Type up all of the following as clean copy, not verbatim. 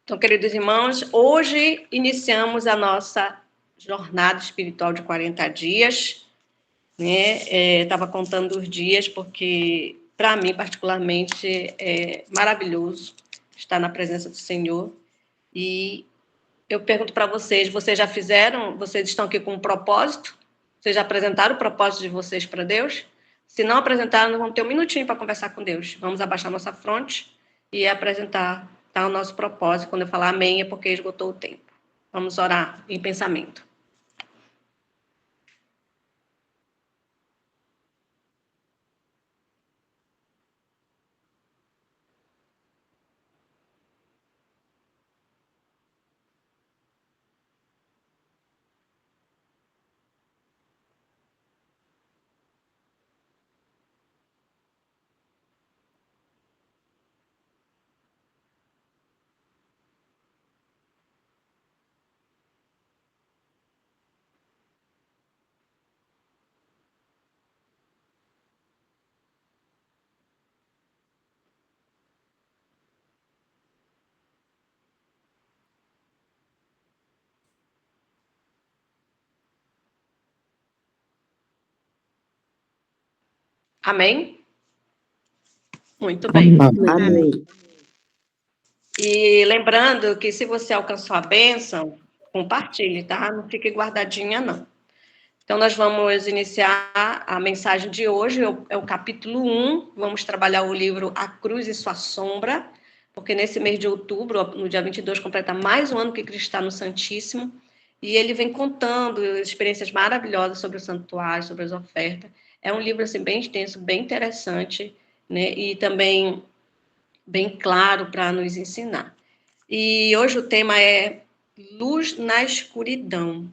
Então, queridos irmãos, hoje iniciamos a nossa jornada espiritual de 40 dias, né? Estava contando os dias porque, para mim, particularmente, é maravilhoso estar na presença do Senhor. E eu pergunto para vocês já fizeram? Vocês estão aqui com um propósito? Vocês já apresentaram o propósito de vocês para Deus? Se não apresentaram, vamos ter um minutinho para conversar com Deus. Vamos abaixar nossa fronte e apresentar o nosso propósito. Quando eu falar amém, é porque esgotou o tempo. Vamos orar em pensamento. Amém? Muito bem. Amém. E lembrando que se você alcançou a bênção, compartilhe, tá? Não fique guardadinha, não. Então, nós vamos iniciar a mensagem de hoje, é o capítulo 1, vamos trabalhar o livro A Cruz e Sua Sombra, porque nesse mês de outubro, no dia 22, completa mais um ano que Cristo está no Santíssimo, e ele vem contando experiências maravilhosas sobre o santuário, sobre as ofertas. É um livro assim, bem extenso, bem interessante, né? E também bem claro para nos ensinar. E hoje o tema é Luz na Escuridão.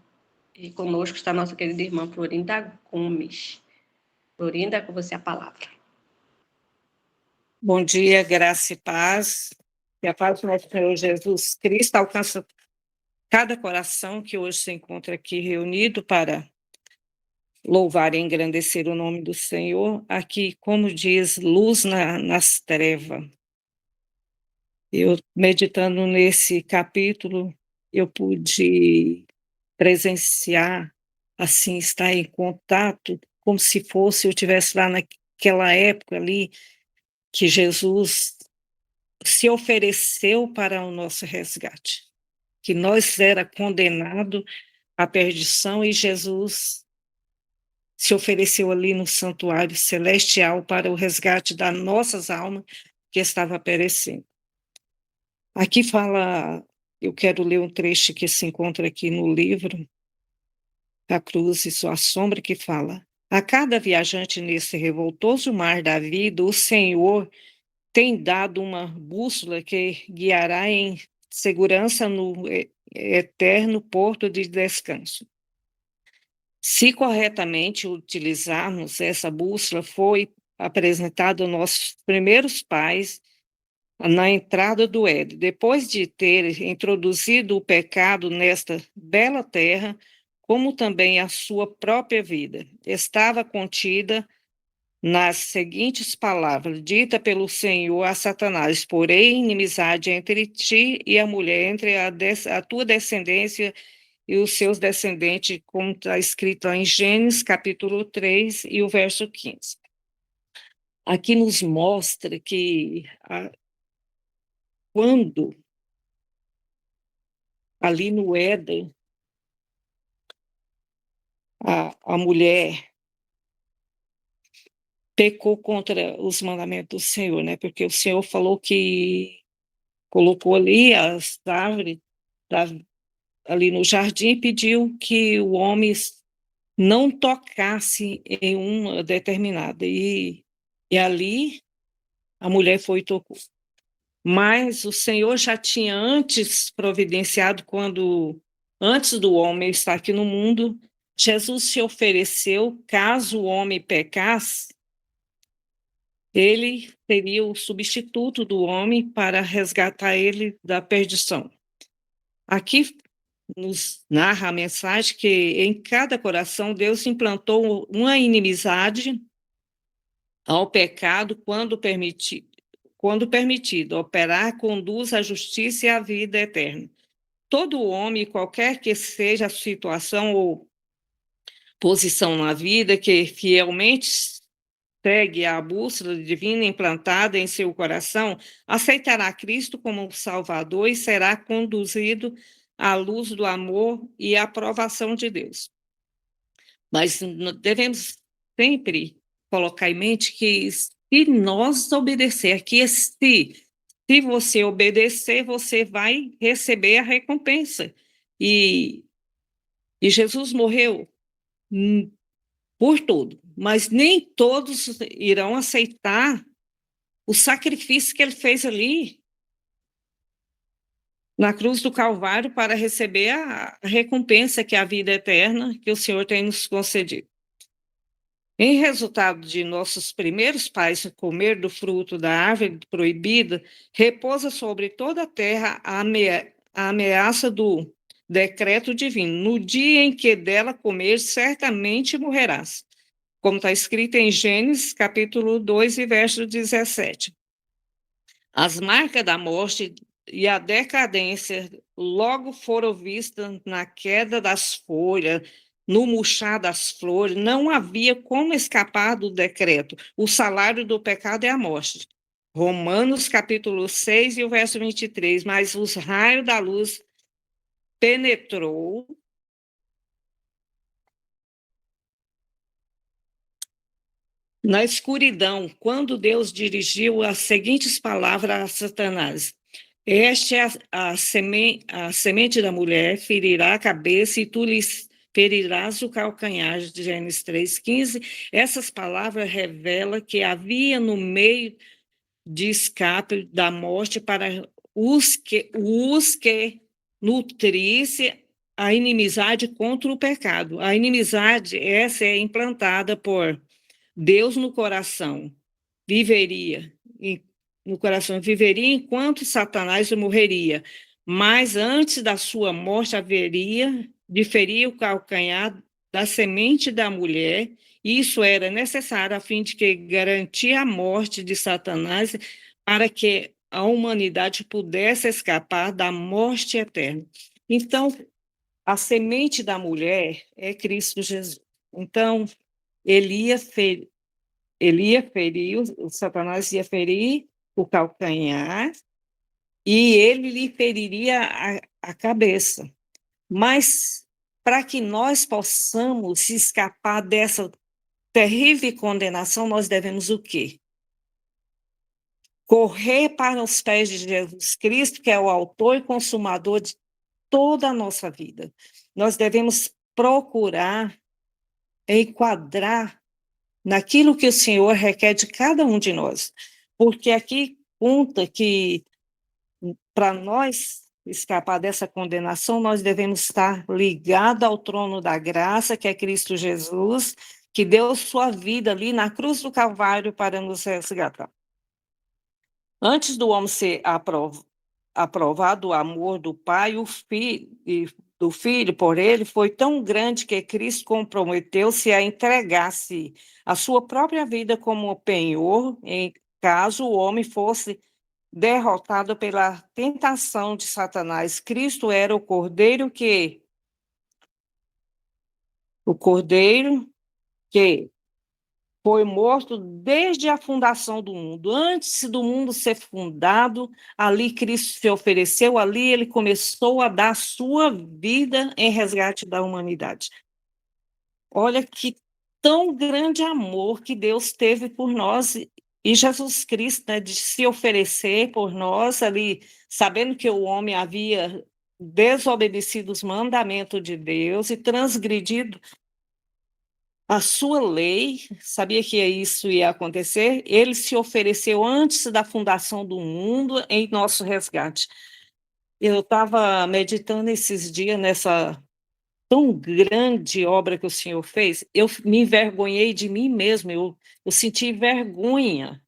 E conosco está a nossa querida irmã Florinda Gomes. Florinda, com você a palavra. Bom dia, graça e paz. Que a paz do nosso Senhor Jesus Cristo alcança cada coração que hoje se encontra aqui reunido para louvar e engrandecer o nome do Senhor. Aqui, como diz, luz nas trevas. Eu, meditando nesse capítulo, eu pude presenciar, assim, estar em contato, como se fosse eu estivesse lá naquela época ali, que Jesus se ofereceu para o nosso resgate, que nós era condenado à perdição e Jesus se ofereceu ali no santuário celestial para o resgate das nossas almas que estava perecendo. Aqui fala, eu quero ler um trecho que se encontra aqui no livro, A Cruz e Sua Sombra, que fala: a cada viajante nesse revoltoso mar da vida, o Senhor tem dado uma bússola que guiará em segurança no eterno porto de descanso. Se corretamente utilizarmos essa bússola, foi apresentada aos nossos primeiros pais na entrada do Éden. Depois de ter introduzido o pecado nesta bela terra, como também a sua própria vida, estava contida nas seguintes palavras, dita pelo Senhor a Satanás: porém, inimizade entre ti e a mulher, entre a tua descendência e os seus descendentes, como está escrito em Gênesis, capítulo 3, e o verso 15. Aqui nos mostra que quando, ali no Éden, a mulher pecou contra os mandamentos do Senhor, né? Porque o Senhor falou que colocou ali as árvores ali no jardim e pediu que o homem não tocasse em uma determinada. E ali a mulher foi e tocou. Mas o Senhor já tinha antes providenciado, antes do homem estar aqui no mundo, Jesus se ofereceu, caso o homem pecasse, ele seria o substituto do homem para resgatar ele da perdição. Aqui nos narra a mensagem que em cada coração Deus implantou uma inimizade ao pecado quando permitiu quando permitido, operar conduz à justiça e à vida eterna. Todo homem, qualquer que seja a situação ou posição na vida, que fielmente segue a bússola divina implantada em seu coração, aceitará Cristo como Salvador e será conduzido à luz do amor e aprovação de Deus. Mas devemos sempre colocar em mente que se nós obedecer, se você obedecer, você vai receber a recompensa. E Jesus morreu por tudo, mas nem todos irão aceitar o sacrifício que ele fez ali na cruz do Calvário para receber a recompensa que é a vida eterna que o Senhor tem nos concedido. Em resultado de nossos primeiros pais comer do fruto da árvore proibida, repousa sobre toda a terra a ameaça do decreto divino. No dia em que dela comer, certamente morrerás. Como está escrito em Gênesis, capítulo 2, e verso 17. As marcas da morte e a decadência logo foram vistas na queda das folhas, no murchar das flores. Não havia como escapar do decreto. O salário do pecado é a morte. Romanos, capítulo 6, e o verso 23. Mas os raios da luz penetrou na escuridão, quando Deus dirigiu as seguintes palavras a Satanás: esta é a semente da mulher, ferirá a cabeça e tu lhe ferirás o calcanhar, de Gênesis 3,15. Essas palavras revelam que havia no meio de escape da morte para os que nutrisse a inimizade contra o pecado. A inimizade, essa é implantada por Deus no coração, viveria enquanto Satanás morreria, mas antes da sua morte haveria de ferir o calcanhar da semente da mulher. Isso era necessário a fim de que garantir a morte de Satanás para que a humanidade pudesse escapar da morte eterna. Então, a semente da mulher é Cristo Jesus. Então, ele ia ferir, o Satanás ia ferir o calcanhar e ele lhe feriria a cabeça. Mas, para que nós possamos escapar dessa terrível condenação, nós devemos o quê? Correr para os pés de Jesus Cristo, que é o autor e consumador de toda a nossa vida. Nós devemos procurar enquadrar naquilo que o Senhor requer de cada um de nós. Porque aqui conta que, para nós escapar dessa condenação, nós devemos estar ligados ao trono da graça, que é Cristo Jesus, que deu sua vida ali na cruz do Calvário para nos resgatar. Antes do homem ser aprovado o amor do Pai, do Filho por ele foi tão grande que Cristo comprometeu-se a entregar-se a sua própria vida como penhor, em caso o homem fosse derrotado pela tentação de Satanás. Cristo era o Cordeiro que foi morto desde a fundação do mundo. Antes do mundo ser fundado, ali Cristo se ofereceu, ali ele começou a dar sua vida em resgate da humanidade. Olha que tão grande amor que Deus teve por nós e Jesus Cristo, né, de se oferecer por nós ali, sabendo que o homem havia desobedecido os mandamentos de Deus e transgredido a sua lei, sabia que isso ia acontecer, ele se ofereceu antes da fundação do mundo em nosso resgate. Eu estava meditando esses dias nessa tão grande obra que o Senhor fez, eu me envergonhei de mim mesmo, eu senti vergonha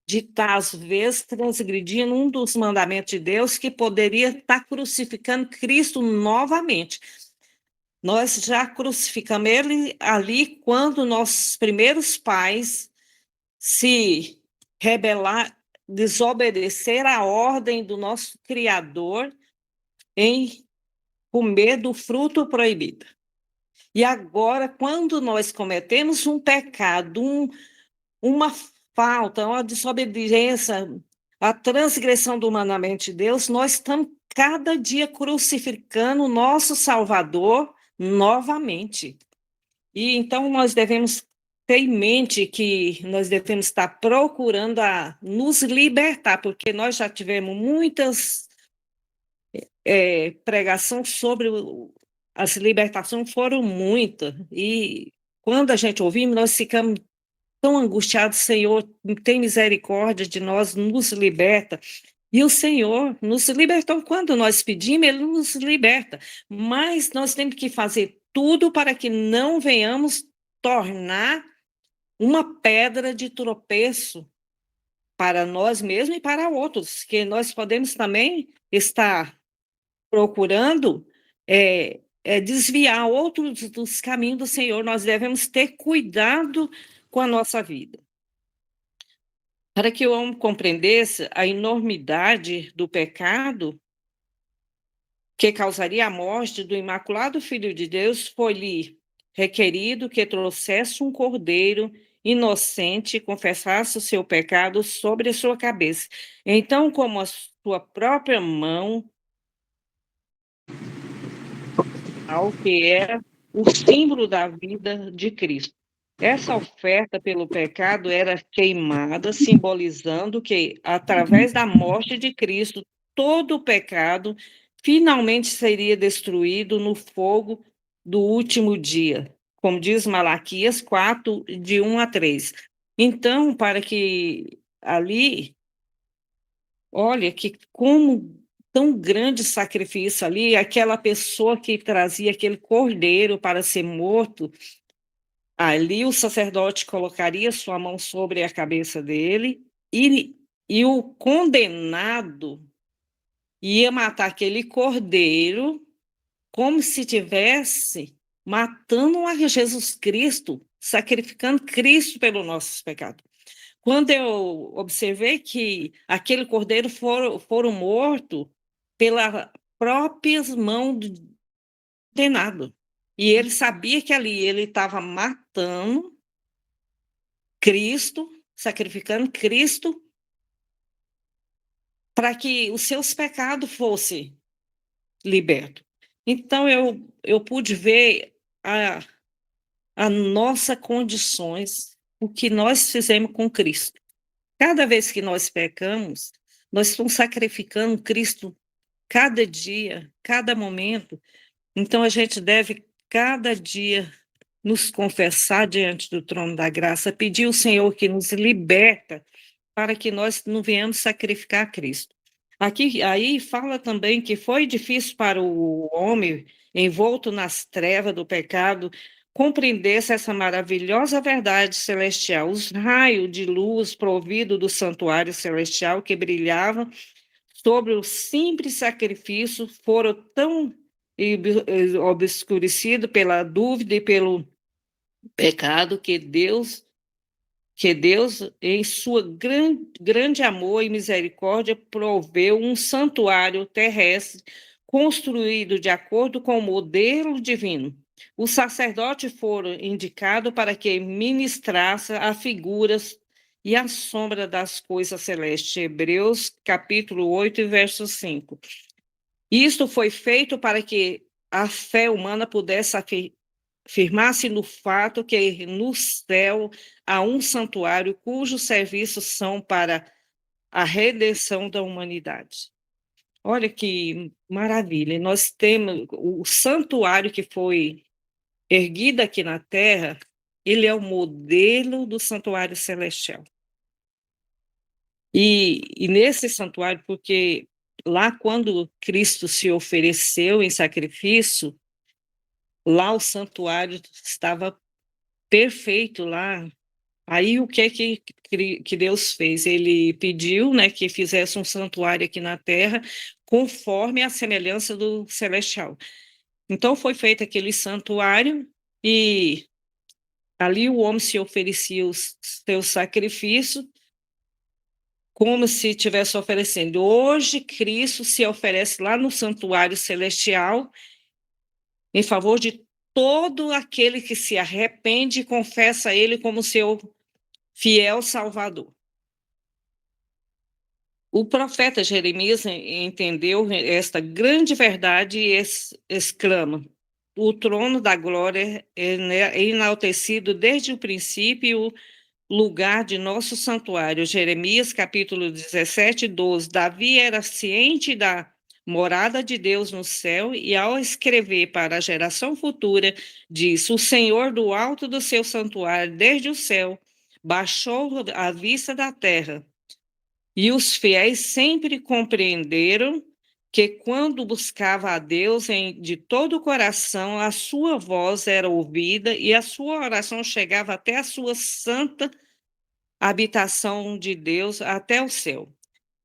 de estar, às vezes, transgredindo um dos mandamentos de Deus que poderia estar crucificando Cristo novamente. Nós já crucificamos ele ali quando nossos primeiros pais se rebelaram, desobedecer a ordem do nosso Criador em comer do fruto proibido. E agora, quando nós cometemos um pecado, uma falta, uma desobediência, a transgressão do mandamento de Deus, nós estamos cada dia crucificando o nosso Salvador novamente. E então nós devemos ter em mente que nós devemos estar procurando nos libertar, porque nós já tivemos muitas pregações sobre as libertações, foram muitas, e quando a gente ouvimos, nós ficamos tão angustiados. Senhor, tem misericórdia de nós, nos liberta. E o Senhor nos libertou quando nós pedimos, Ele nos liberta. Mas nós temos que fazer tudo para que não venhamos tornar uma pedra de tropeço para nós mesmos e para outros, que nós podemos também estar procurando desviar outros dos caminhos do Senhor. Nós devemos ter cuidado com a nossa vida. Para que o homem compreendesse a enormidade do pecado que causaria a morte do Imaculado Filho de Deus, foi-lhe requerido que trouxesse um cordeiro inocente e confessasse o seu pecado sobre a sua cabeça. Então, como a sua própria mão, que era o símbolo da vida de Cristo. Essa oferta pelo pecado era queimada, simbolizando que, através da morte de Cristo, todo o pecado finalmente seria destruído no fogo do último dia, como diz Malaquias 4, de 1 a 3. Então, para que ali, olha, que como tão grande sacrifício ali, aquela pessoa que trazia aquele cordeiro para ser morto, ali o sacerdote colocaria sua mão sobre a cabeça dele e o condenado ia matar aquele cordeiro como se tivesse matando a Jesus Cristo, sacrificando Cristo pelos nossos pecados. Quando eu observei que aquele cordeiro foram morto pelas próprias mãos do condenado. E ele sabia que ali ele estava matando Cristo, sacrificando Cristo, para que os seus pecados fossem libertos. Então, eu pude ver a nossas condições, o que nós fizemos com Cristo. Cada vez que nós pecamos, nós estamos sacrificando Cristo cada dia, cada momento. Então, a gente deve, cada dia, nos confessar diante do trono da graça, pedir ao Senhor que nos liberta para que nós não venhamos sacrificar Cristo. Aí fala também que foi difícil para o homem, envolto nas trevas do pecado, compreendesse essa maravilhosa verdade celestial. Os raios de luz providos do santuário celestial que brilhavam sobre o simples sacrifício foram tão obscurecidos pela dúvida e pelo pecado que Deus, em sua grande amor e misericórdia, proveu um santuário terrestre construído de acordo com o modelo divino. Os sacerdotes foram indicados para que ministrassem a figuras e a sombra das coisas celestes. Hebreus, capítulo 8, verso 5. Isto foi feito para que a fé humana pudesse afirmar-se no fato que no céu há um santuário cujos serviços são para a redenção da humanidade. Olha que maravilha! Nós temos o santuário que foi erguido aqui na Terra, ele é o modelo do santuário celestial. E nesse santuário, porque lá quando Cristo se ofereceu em sacrifício, lá o santuário estava perfeito lá. Aí o que é que Deus fez? Ele pediu, né, que fizesse um santuário aqui na terra conforme a semelhança do celestial. Então foi feito aquele santuário e ali o homem se oferecia o seu sacrifício como se estivesse oferecendo. Hoje, Cristo se oferece lá no santuário celestial em favor de todo aquele que se arrepende e confessa Ele como seu fiel Salvador. O profeta Jeremias entendeu esta grande verdade e exclama: o trono da glória é enaltecido desde o princípio, o lugar de nosso santuário. Jeremias, capítulo 17, 12. Davi era ciente da morada de Deus no céu e, ao escrever para a geração futura, diz: o Senhor do alto do seu santuário, desde o céu, baixou a vista da terra. E os fiéis sempre compreenderam que, quando buscava a Deus de todo o coração, a sua voz era ouvida e a sua oração chegava até a sua santa habitação de Deus, até o céu.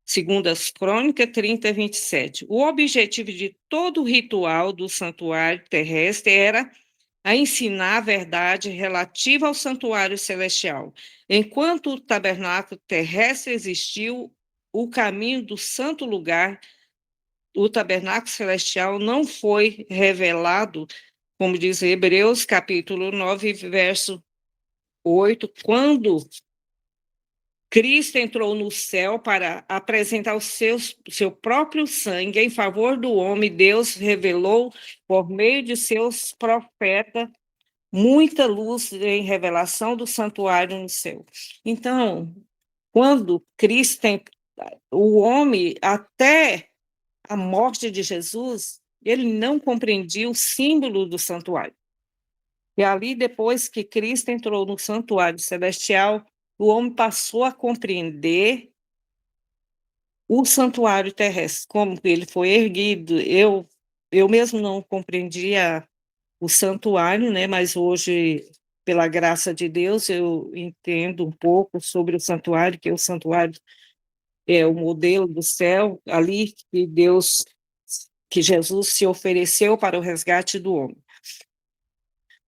Segundo as Crônicas 30, 27. O objetivo de todo o ritual do santuário terrestre era a ensinar a verdade relativa ao santuário celestial. Enquanto o tabernáculo terrestre existiu, o caminho do santo lugar, o tabernáculo celestial, não foi revelado, como diz Hebreus, capítulo 9, verso 8, quando Cristo entrou no céu para apresentar seu próprio sangue em favor do homem. Deus revelou, por meio de seus profetas, muita luz em revelação do santuário no céu. Então, quando Cristo tem o homem, até a morte de Jesus, ele não compreendia o símbolo do santuário. E ali, depois que Cristo entrou no santuário celestial, o homem passou a compreender o santuário terrestre, como ele foi erguido. Eu mesmo não compreendia o santuário, né? Mas hoje, pela graça de Deus, eu entendo um pouco sobre o santuário, que o santuário é o modelo do céu, ali que Jesus se ofereceu para o resgate do homem.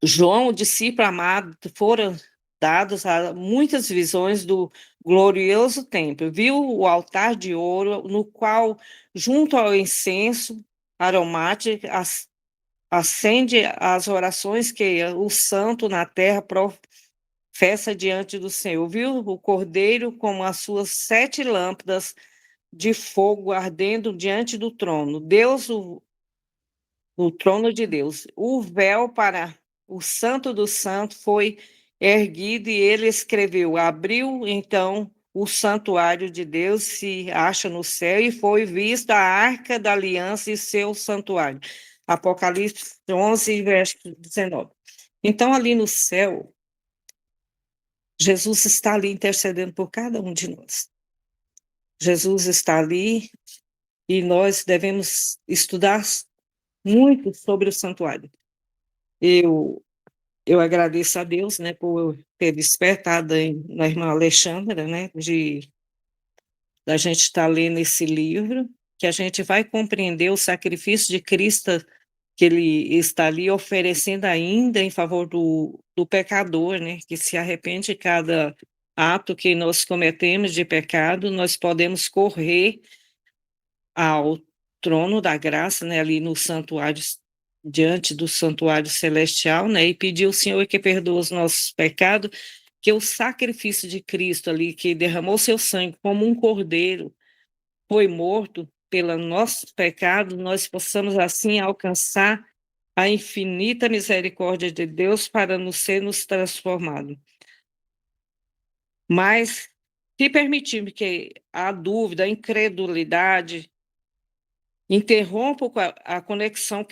João, o discípulo amado, foram dadas muitas visões do glorioso templo. Viu o altar de ouro, no qual, junto ao incenso aromático, acende as orações que o santo na terra professa diante do Senhor. Viu o cordeiro com as suas 7 lâmpadas de fogo ardendo diante do trono. O trono de Deus. O véu para o Santo do Santo foi erguido e ele escreveu: abriu então o santuário de Deus, se acha no céu, e foi vista a arca da aliança e seu santuário. Apocalipse 11, verso 19. Então, ali no céu, Jesus está ali intercedendo por cada um de nós. Jesus está ali e nós devemos estudar muito sobre o santuário. Eu agradeço a Deus, né, por ter despertado na irmã Alexandra, né, da gente estar lendo esse livro, que a gente vai compreender o sacrifício de Cristo que ele está ali oferecendo ainda em favor do pecador, né, que se arrepende de cada ato que nós cometemos de pecado, nós podemos correr ao trono da graça, né, ali no santuário, diante do santuário celestial, né, e pedir ao Senhor que perdoe os nossos pecados, que o sacrifício de Cristo ali, que derramou seu sangue como um cordeiro, foi morto pelo nosso pecado, nós possamos assim alcançar a infinita misericórdia de Deus para nos transformado. Mas se permitirmos que a dúvida, a incredulidade interrompa a conexão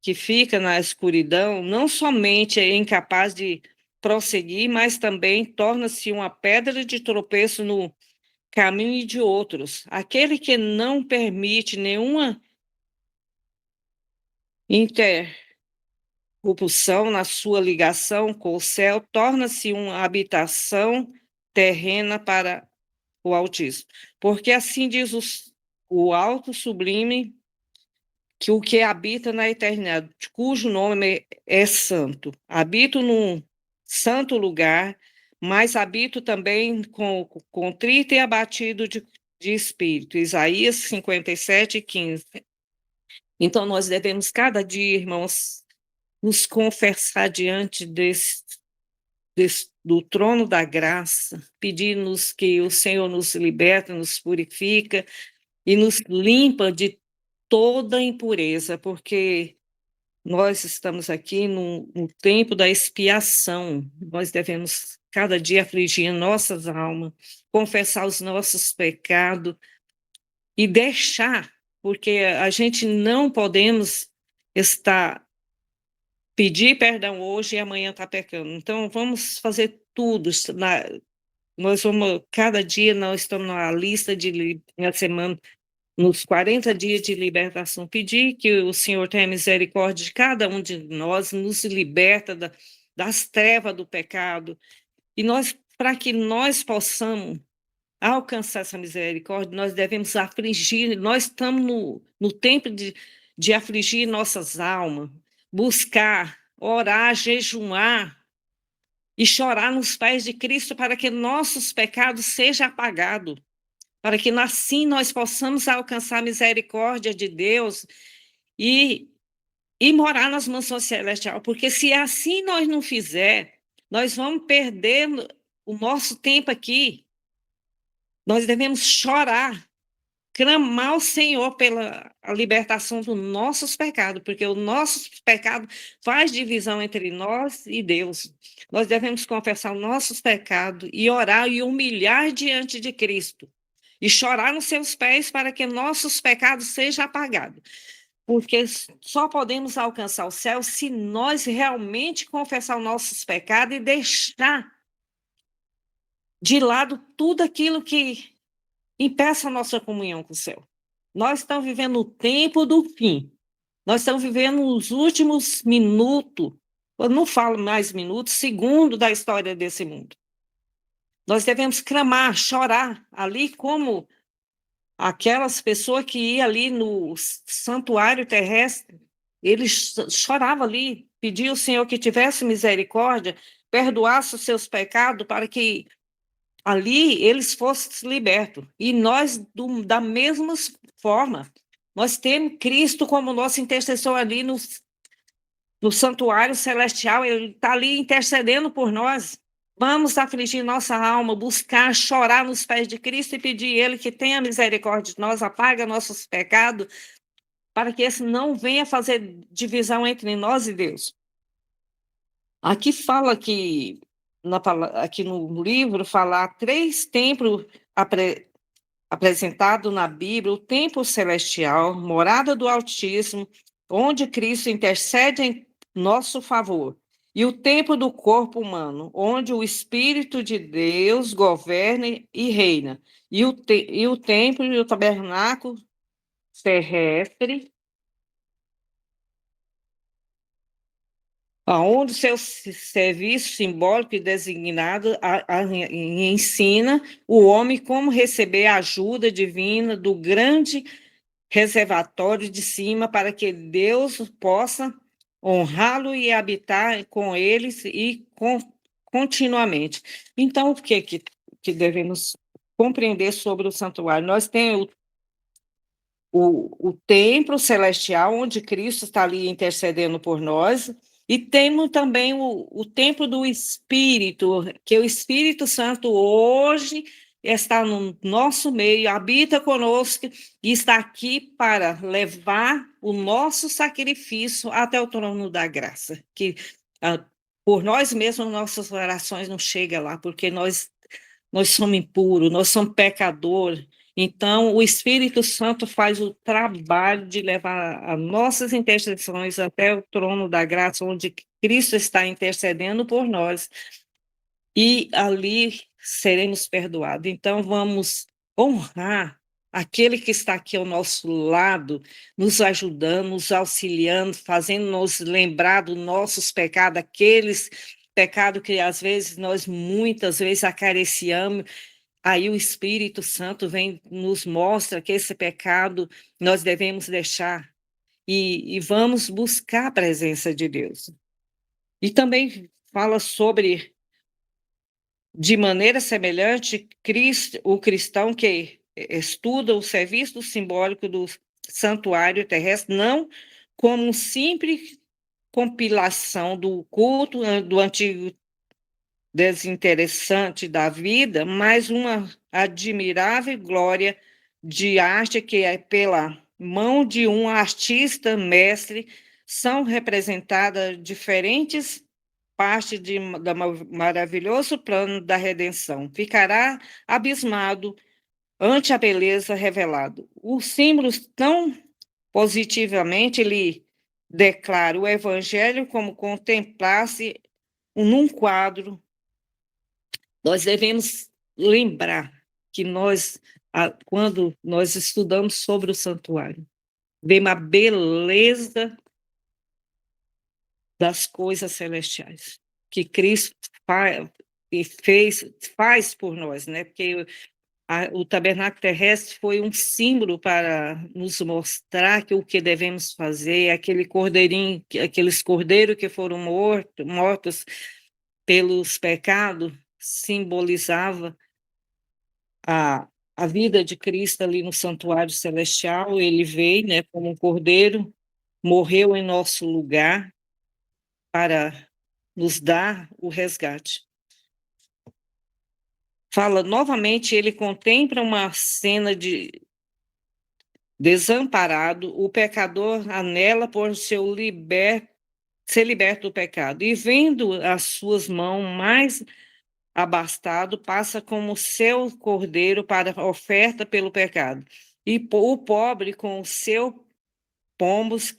que fica na escuridão, não somente é incapaz de prosseguir, mas também torna-se uma pedra de tropeço no caminho de outros. Aquele que não permite nenhuma interrupção na sua ligação com o céu, torna-se uma habitação terrena para o Altíssimo. Porque assim diz o Alto Sublime, que o que habita na eternidade, cujo nome é santo, habito num santo lugar, mas habito também com contrito e abatido de espírito. Isaías 57:15. Então, nós devemos cada dia, irmãos, nos confessar diante do trono da graça, pedir-nos que o Senhor nos liberta, nos purifica e nos limpa de toda impureza, porque nós estamos aqui no tempo da expiação. Nós devemos cada dia afligir nossas almas, confessar os nossos pecados e deixar, porque a gente não podemos estar pedir perdão hoje e amanhã estar pecando. Então, vamos fazer tudo. Nós vamos, cada dia nós estamos na lista na semana, nos 40 dias de libertação, pedir que o Senhor tenha misericórdia de cada um de nós, nos liberta das trevas do pecado, e para que nós possamos alcançar essa misericórdia, nós devemos afligir, nós estamos no tempo de afligir nossas almas, buscar, orar, jejuar e chorar nos pés de Cristo para que nossos pecados sejam apagados, para que assim nós possamos alcançar a misericórdia de Deus e, e morar nas mansões celestiais, porque se assim nós não fizer, nós vamos perder o nosso tempo aqui. Nós devemos chorar, clamar ao Senhor pela a libertação dos nossos pecados, porque o nosso pecado faz divisão entre nós e Deus. Nós devemos confessar os nossos pecados e orar e humilhar diante de Cristo e chorar nos seus pés para que nossos pecados sejam apagados. Porque só podemos alcançar o céu se nós realmente confessar os nossos pecados e deixar de lado tudo aquilo que impeça a nossa comunhão com o céu. Nós estamos vivendo o tempo do fim. Nós estamos vivendo os últimos minutos, eu não falo mais minutos, segundo da história desse mundo. Nós devemos clamar, chorar, ali como aquelas pessoas que iam ali no santuário terrestre, eles choravam ali, pediam ao Senhor que tivesse misericórdia, perdoasse os seus pecados para que ali eles fossem libertos. E nós, da mesma forma, nós temos Cristo como nosso intercessor ali no santuário celestial, ele está ali intercedendo por nós. Vamos afligir nossa alma, buscar, chorar nos pés de Cristo e pedir a Ele que tenha misericórdia de nós, apaga nossos pecados, para que esse não venha fazer divisão entre nós e Deus. Aqui fala que, aqui no livro, fala 3 templos apresentados na Bíblia: o templo celestial, morada do Altíssimo, onde Cristo intercede em nosso favor, e o templo do corpo humano, onde o Espírito de Deus governa e reina, e o templo e o tabernáculo terrestre, onde seu serviço simbólico e designado ensina o homem como receber a ajuda divina do grande reservatório de cima, para que Deus possa honrá-lo e habitar com eles e continuamente. Então, o que devemos compreender sobre o santuário? Nós temos o templo celestial, onde Cristo está ali intercedendo por nós, e temos também o templo do Espírito, que o Espírito Santo hoje está no nosso meio, habita conosco e está aqui para levar o nosso sacrifício até o trono da graça, que por nós mesmos nossas orações não chegam lá, porque nós somos impuros, nós somos pecadores. Então, o Espírito Santo faz o trabalho de levar as nossas intercessões até o trono da graça, onde Cristo está intercedendo por nós, e ali seremos perdoados. Então, vamos honrar aquele que está aqui ao nosso lado, nos ajudando, nos auxiliando, fazendo-nos lembrar dos nossos pecados, aqueles pecados que às vezes muitas vezes acariciamos. Aí o Espírito Santo vem, nos mostra que esse pecado nós devemos deixar e vamos buscar a presença de Deus. E também fala sobre De maneira semelhante, o cristão que estuda o serviço simbólico do santuário terrestre não como um simples compilação do culto do antigo desinteressante da vida, mas uma admirável glória de arte que é pela mão de um artista mestre são representadas diferentes partes do maravilhoso plano da redenção. Ficará abismado ante a beleza revelada. Os símbolos tão positivamente lhe declara o evangelho como contemplar-se num quadro. Nós devemos lembrar que quando nós estudamos sobre o santuário, vemos a beleza das coisas celestiais que Cristo faz por nós, né? Porque o tabernáculo terrestre foi um símbolo para nos mostrar que o que devemos fazer, aqueles cordeiros que foram mortos pelos pecados, simbolizava a vida de Cristo ali no santuário celestial. Ele veio, né, como um cordeiro, morreu em nosso lugar para nos dar o resgate. Fala novamente, ele contempla uma cena de desamparado, o pecador anela por ser liberto do pecado, e vendo as suas mãos mais abastado, passa como seu cordeiro para a oferta pelo pecado. E o pobre, com o seu pombos,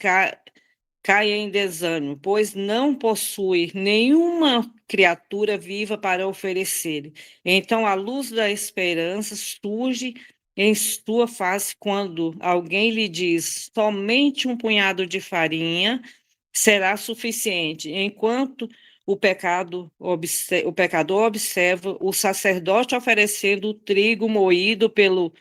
cai em desânimo, pois não possui nenhuma criatura viva para oferecer. Então a luz da esperança surge em sua face quando alguém lhe diz: somente um punhado de farinha será suficiente, enquanto o pecador observa o sacerdote oferecendo o trigo moído pelo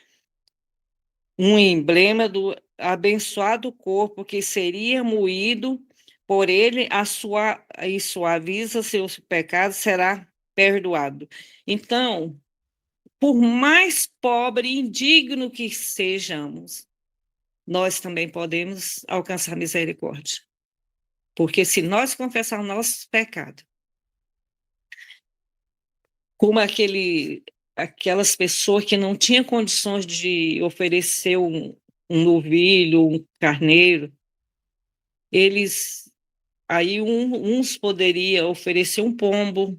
um emblema do abençoado corpo que seria moído por ele, e suaviza seus pecados, será perdoado. Então, por mais pobre e indigno que sejamos, nós também podemos alcançar misericórdia. Porque se nós confessar o nosso pecado, como aquelas pessoas que não tinham condições de oferecer um novilho, um carneiro, uns poderiam oferecer um pombo,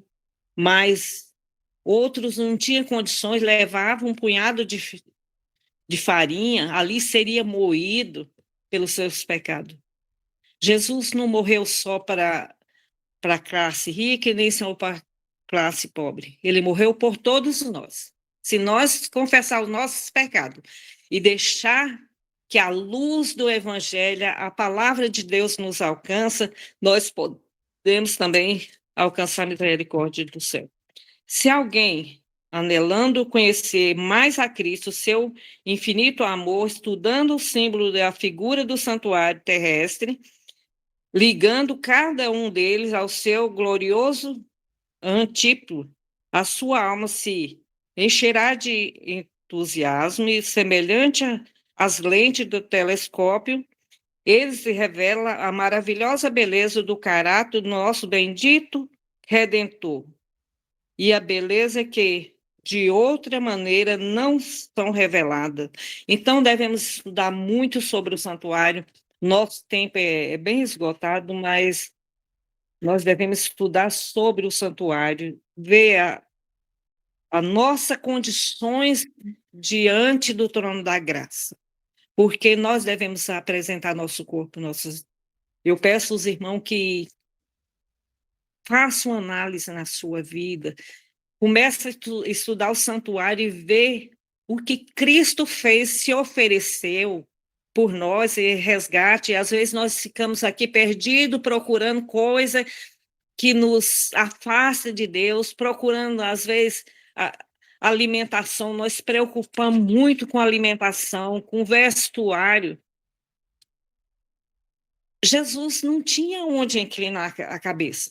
mas outros não tinham condições, levavam um punhado de farinha, ali seria moído pelos seus pecados. Jesus não morreu só para a classe rica e nem só para a classe pobre. Ele morreu por todos nós. Se nós confessar os nossos pecados e deixar que a luz do Evangelho, a palavra de Deus nos alcança, nós podemos também alcançar a misericórdia do céu. Se alguém, anelando conhecer mais a Cristo, seu infinito amor, estudando o símbolo da figura do santuário terrestre, ligando cada um deles ao seu glorioso antípodo, a sua alma se encherá de entusiasmo e, semelhante às lentes do telescópio, ele se revela a maravilhosa beleza do caráter do nosso bendito Redentor, e a beleza que, de outra maneira, não são reveladas. Então, devemos estudar muito sobre o santuário. Nosso tempo é bem esgotado, mas nós devemos estudar sobre o santuário, ver a nossas condições diante do trono da graça, porque nós devemos apresentar nosso corpo, Eu peço aos irmãos que façam análise na sua vida, comece a estudar o santuário e ver o que Cristo fez, se ofereceu por nós e resgate. Às vezes nós ficamos aqui perdidos, procurando coisa que nos afasta de Deus, procurando, às vezes, a alimentação. Nós preocupamos muito com a alimentação, com o vestuário. Jesus não tinha onde inclinar a cabeça.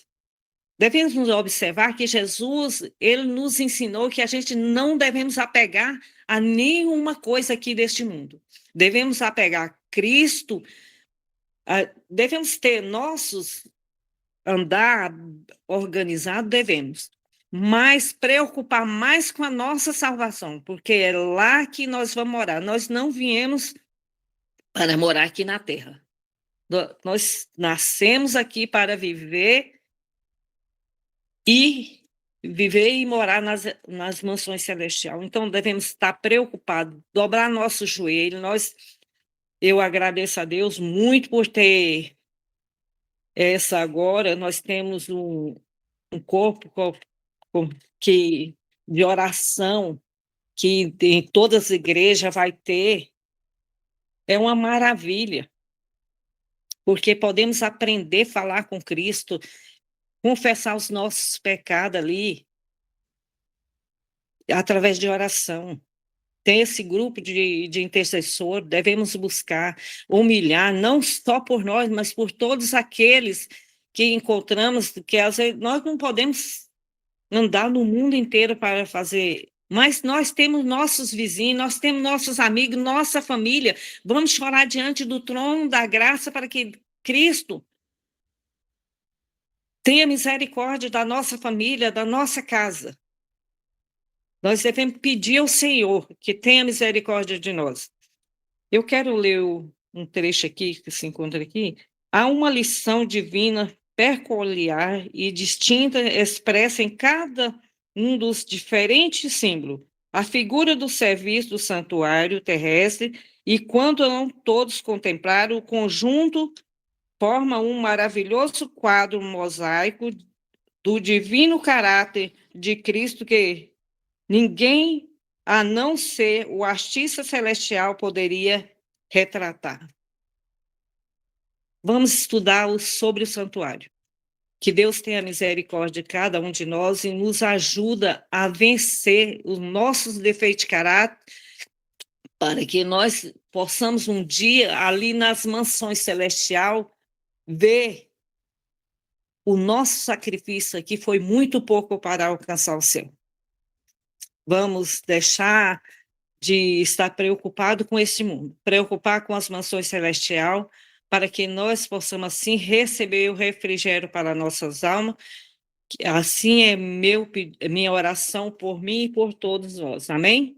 Devemos nos observar que Jesus, ele nos ensinou que a gente não devemos apegar a nenhuma coisa aqui deste mundo. Devemos apegar a Cristo, devemos ter nossos andar organizado, devemos, mas preocupar mais com a nossa salvação, porque é lá que nós vamos morar. Nós não viemos para morar aqui na terra. Nós nascemos aqui para viver e morar nas mansões celestiais. Então, devemos estar preocupados, dobrar nosso joelho. Eu agradeço a Deus muito por ter agora, nós temos um corpo que, de oração, que em todas as igrejas vai ter. É uma maravilha, porque podemos aprender a falar com Cristo, confessar os nossos pecados ali, através de oração. Tem esse grupo de intercessor, devemos buscar humilhar, não só por nós, mas por todos aqueles que encontramos, que às vezes nós não podemos andar no mundo inteiro para fazer, mas nós temos nossos vizinhos, nós temos nossos amigos, nossa família. Vamos chorar diante do trono da graça para que Cristo tenha misericórdia da nossa família, da nossa casa. Nós devemos pedir ao Senhor que tenha misericórdia de nós. Eu quero ler um trecho aqui, que se encontra aqui. Há uma lição divina peculiar e distinta expressa em cada um dos diferentes símbolos. A figura do serviço do santuário terrestre, e quando não todos contemplaram, o conjunto forma um maravilhoso quadro mosaico do divino caráter de Cristo que ninguém, a não ser o artista celestial, poderia retratar. Vamos estudar sobre o santuário. Que Deus tenha misericórdia de cada um de nós e nos ajuda a vencer os nossos defeitos de caráter, para que nós possamos um dia, ali nas mansões celestiais, ver o nosso sacrifício aqui foi muito pouco para alcançar o céu. Vamos deixar de estar preocupado com esse mundo, preocupar com as mansões celestiais, para que nós possamos, assim, receber o refrigério para nossas almas. Assim é minha oração por mim e por todos nós. Amém?